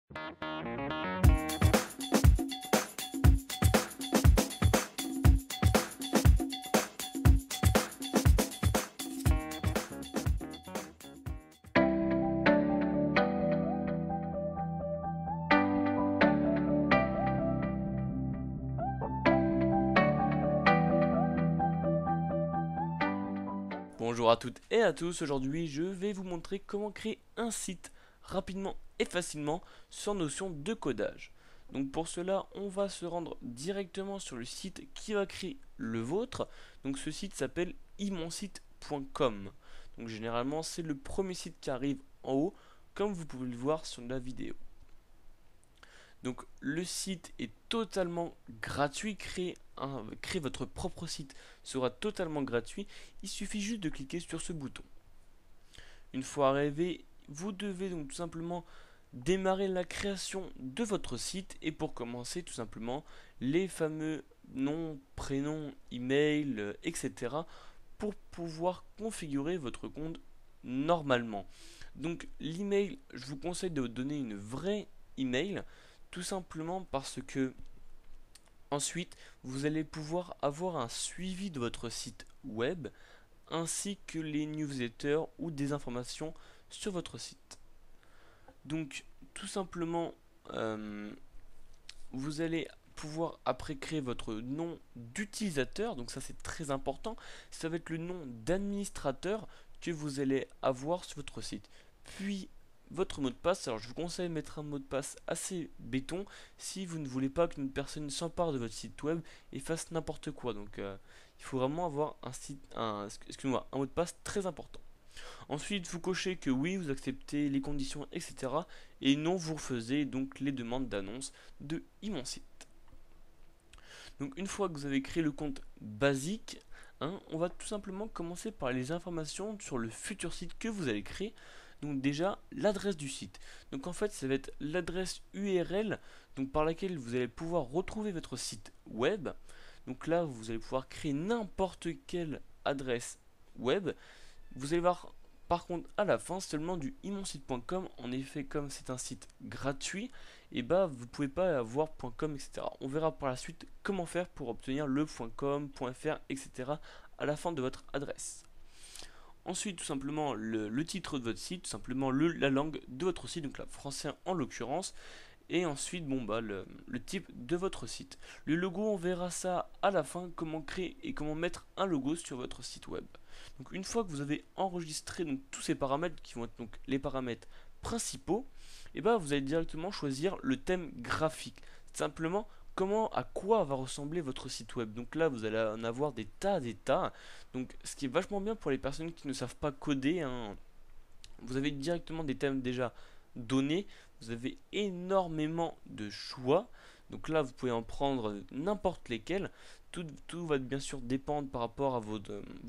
Bonjour à toutes et à tous, aujourd'hui je vais vous montrer comment créer un site rapidement et facilement sans notion de codage. Donc pour cela on va se rendre directement sur le site qui va créer le vôtre. Donc ce site s'appelle imonsite.com. Donc généralement c'est le premier site qui arrive en haut comme vous pouvez le voir sur la vidéo. Donc le site est totalement gratuit, créer votre propre site sera totalement gratuit, il suffit juste de cliquer sur ce bouton. Une fois arrivé, vous devez donc tout simplement démarrer la création de votre site et pour commencer tout simplement les fameux noms, prénoms, email, etc. pour pouvoir configurer votre compte normalement. Donc l'email, je vous conseille de donner une vraie email. Tout simplement parce que ensuite vous allez pouvoir avoir un suivi de votre site web ainsi que les newsletters ou des informations sur votre site. Donc tout simplement vous allez pouvoir après créer votre nom d'utilisateur, donc ça c'est très important, ça va être le nom d'administrateur que vous allez avoir sur votre site. Puis votre mot de passe, alors je vous conseille de mettre un mot de passe assez béton si vous ne voulez pas qu'une personne s'empare de votre site web et fasse n'importe quoi. Donc il faut vraiment avoir un mot de passe très important. Ensuite vous cochez que oui vous acceptez les conditions etc. et non vous refusez donc les demandes d'annonce de Imonsite. Donc une fois que vous avez créé le compte basique, on va tout simplement commencer par les informations sur le futur site que vous allez créer. Donc déjà l'adresse du site. Donc en fait ça va être l'adresse URL donc par laquelle vous allez pouvoir retrouver votre site web. Donc là vous allez pouvoir créer n'importe quelle adresse web. Vous allez voir par contre à la fin seulement du imonsite.com. En effet comme c'est un site gratuit, et bah vous pouvez pas avoir .com etc. On verra par la suite comment faire pour obtenir le .com, .fr etc. à la fin de votre adresse. Ensuite, tout simplement, le titre de votre site, tout simplement la langue de votre site, donc la français en l'occurrence. Et ensuite, le type de votre site. Le logo, on verra ça à la fin, comment créer et comment mettre un logo sur votre site web. Donc une fois que vous avez enregistré donc, tous ces paramètres, qui vont être donc les paramètres principaux, et ben, vous allez directement choisir le thème graphique. Simplement, à quoi va ressembler votre site web. Donc là vous allez en avoir des tas. Donc ce qui est vachement bien pour les personnes qui ne savent pas coder, vous avez directement des thèmes déjà donnés, vous avez énormément de choix. Donc là vous pouvez en prendre n'importe lesquels. Tout va bien sûr dépendre par rapport à vos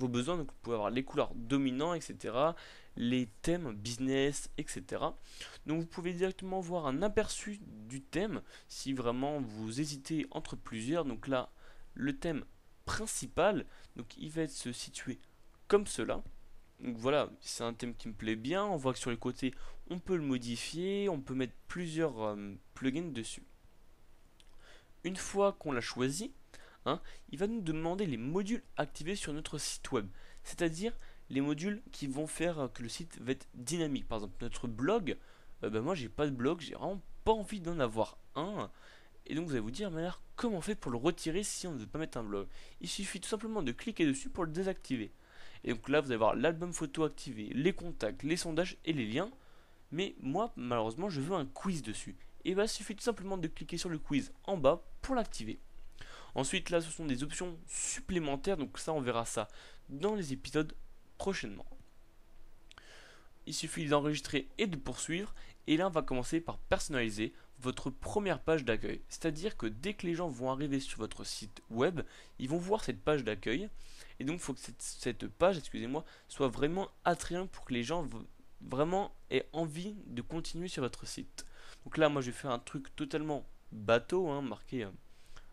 besoins. Donc vous pouvez avoir les couleurs dominantes, etc. Les thèmes business, etc. Donc vous pouvez directement voir un aperçu du thème si vraiment vous hésitez entre plusieurs. Donc là, le thème principal, donc il va être se situer comme cela. Donc voilà, c'est un thème qui me plaît bien. On voit que sur les côtés, on peut le modifier, on peut mettre plusieurs plugins dessus. Une fois qu'on l'a choisi, il va nous demander les modules activés sur notre site web. C'est-à-dire les modules qui vont faire que le site va être dynamique. Par exemple, notre blog, moi j'ai pas de blog, j'ai vraiment pas envie d'en avoir un. Et donc vous allez vous dire, mais alors comment on fait pour le retirer si on ne veut pas mettre un blog? Il suffit tout simplement de cliquer dessus pour le désactiver. Et donc là vous allez voir l'album photo activé, les contacts, les sondages et les liens. Mais moi malheureusement je veux un quiz dessus. Et bah il suffit tout simplement de cliquer sur le quiz en bas pour l'activer. Ensuite là ce sont des options supplémentaires, donc ça on verra ça dans les épisodes prochainement. Il suffit d'enregistrer et de poursuivre. Et là on va commencer par personnaliser votre première page d'accueil. C'est-à-dire que dès que les gens vont arriver sur votre site web, ils vont voir cette page d'accueil. Et donc il faut que cette page, excusez-moi, soit vraiment attrayante pour que les gens vraiment aient envie de continuer sur votre site. Donc là moi je vais faire un truc totalement bateau, marqué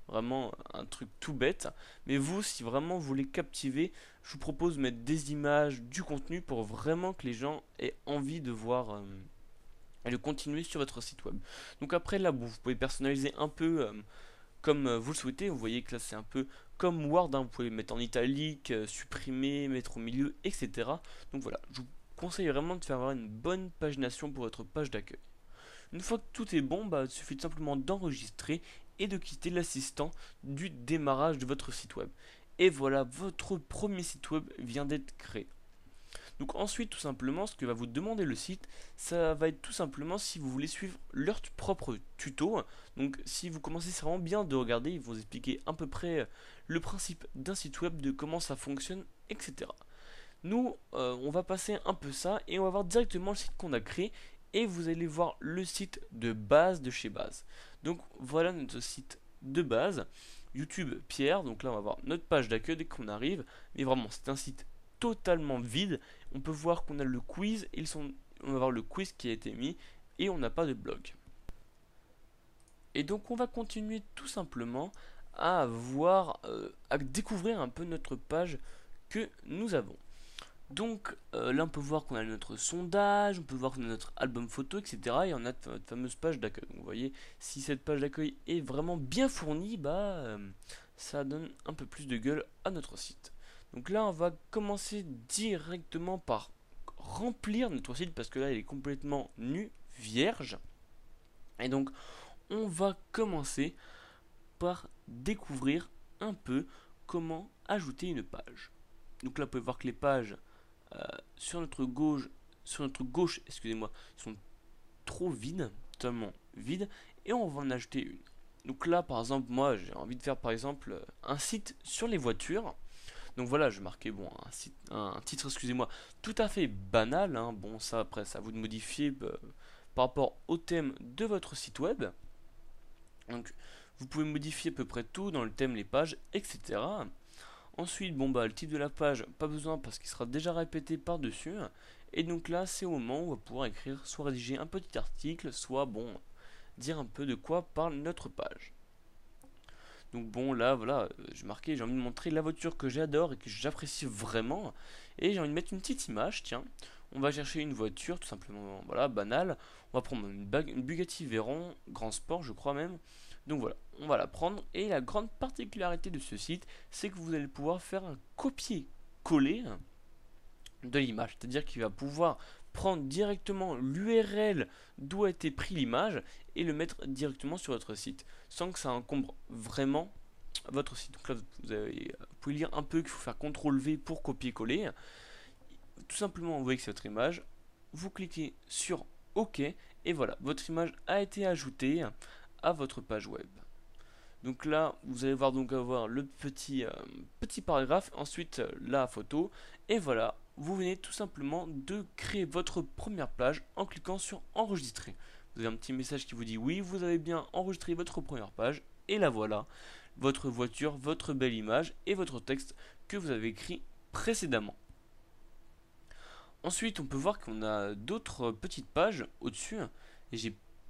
vraiment un truc tout bête. Mais vous, si vraiment vous voulez captiver, je vous propose de mettre des images, du contenu pour vraiment que les gens aient envie de voir et le continuer sur votre site web. Donc après là, bon, vous pouvez personnaliser un peu comme vous le souhaitez. Vous voyez que là c'est un peu comme Word, hein. Vous pouvez mettre en italique, supprimer, mettre au milieu, etc. Donc voilà, je vous conseille vraiment de faire avoir une bonne pagination pour votre page d'accueil. Une fois que tout est bon, il suffit tout simplement d'enregistrer et de quitter l'assistant du démarrage de votre site web. Et voilà, votre premier site web vient d'être créé. Donc ensuite, tout simplement, ce que va vous demander le site, ça va être tout simplement si vous voulez suivre leur propre tuto. Donc si vous commencez, c'est vraiment bien de regarder, ils vont vous expliquer à peu près le principe d'un site web, de comment ça fonctionne, etc. Nous, on va passer un peu ça et on va voir directement le site qu'on a créé et vous allez voir le site de base de chez Base. Donc voilà notre site de base, YouTube Pierre. Donc là, on va voir notre page d'accueil dès qu'on arrive, mais vraiment, c'est un site totalement vide. On peut voir qu'on a le quiz, on va voir le quiz qui a été mis et on n'a pas de blog. Et donc on va continuer tout simplement à voir, à découvrir un peu notre page que nous avons. Donc là on peut voir qu'on a notre sondage, on peut voir qu'on a notre album photo, etc. Et on a notre fameuse page d'accueil. Donc vous voyez, si cette page d'accueil est vraiment bien fournie, ça donne un peu plus de gueule à notre site. Donc là on va commencer directement par remplir notre site parce que là il est complètement nu, vierge. Et donc on va commencer par découvrir un peu comment ajouter une page. Donc là vous pouvez voir que les pages sur notre gauche, excusez-moi, sont trop vides, totalement vides, et on va en ajouter une. Donc là, par exemple, moi, j'ai envie de faire par exemple un site sur les voitures. Donc voilà, je marquais bon un titre, excusez-moi, tout à fait banal. Hein. Bon, ça après, ça vous de modifier par rapport au thème de votre site web. Donc, vous pouvez modifier à peu près tout dans le thème, les pages, etc. Ensuite, le type de la page, pas besoin parce qu'il sera déjà répété par-dessus. Et donc là, c'est au moment où on va pouvoir écrire, soit rédiger un petit article, soit dire un peu de quoi parle notre page. Donc bon, là, voilà, j'ai envie de montrer la voiture que j'adore et que j'apprécie vraiment. Et j'ai envie de mettre une petite image, tiens. On va chercher une voiture, tout simplement, voilà, banale. On va prendre une Bugatti Veyron, Grand Sport, je crois même. Donc voilà, on va la prendre. Et la grande particularité de ce site, c'est que vous allez pouvoir faire un copier-coller de l'image. C'est-à-dire qu'il va pouvoir prendre directement l'URL d'où a été pris l'image et le mettre directement sur votre site, sans que ça encombre vraiment votre site. Donc là, vous pouvez lire un peu qu'il faut faire CTRL-V pour copier-coller. Tout simplement, vous voyez que c'est votre image. Vous cliquez sur OK et voilà, votre image a été ajoutée à votre page web. Donc là, vous allez voir avoir le petit paragraphe, ensuite la photo, et voilà, vous venez tout simplement de créer votre première page en cliquant sur enregistrer. Vous avez un petit message qui vous dit oui, vous avez bien enregistré votre première page, et là voilà, votre voiture, votre belle image et votre texte que vous avez écrit précédemment. Ensuite, on peut voir qu'on a d'autres petites pages au-dessus, et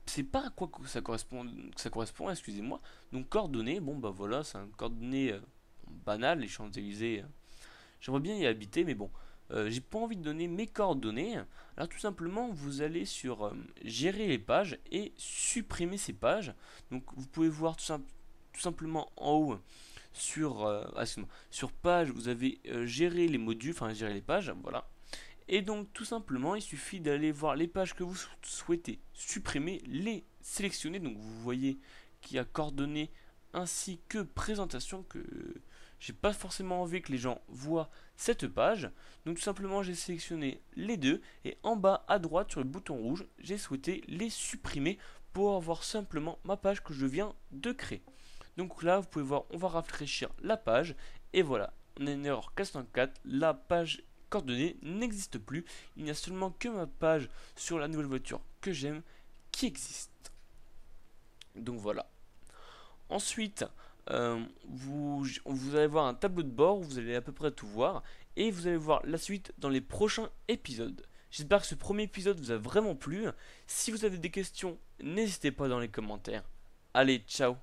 c'est pas à quoi ça correspond, excusez-moi. Donc coordonnées, voilà, c'est un coordonnées banal, les Champs-Élysées. J'aimerais bien y habiter, mais bon, j'ai pas envie de donner mes coordonnées. Alors tout simplement, vous allez sur gérer les pages et supprimer ces pages. Donc vous pouvez voir tout simplement en haut sur page, vous avez gérer les modules, enfin gérer les pages, voilà. Et donc tout simplement il suffit d'aller voir les pages que vous souhaitez supprimer, les sélectionner. Donc vous voyez qu'il y a coordonnées ainsi que présentation, que j'ai pas forcément envie que les gens voient cette page. Donc tout simplement j'ai sélectionné les deux et en bas à droite sur le bouton rouge j'ai souhaité les supprimer pour avoir simplement ma page que je viens de créer. Donc là vous pouvez voir, on va rafraîchir la page et voilà, on a une erreur 404, la page coordonnées n'existe plus. Il n'y a seulement que ma page sur la nouvelle voiture que j'aime qui existe. Donc voilà. Ensuite, vous allez voir un tableau de bord où vous allez à peu près tout voir. Et vous allez voir la suite dans les prochains épisodes. J'espère que ce premier épisode vous a vraiment plu. Si vous avez des questions, n'hésitez pas dans les commentaires. Allez, ciao!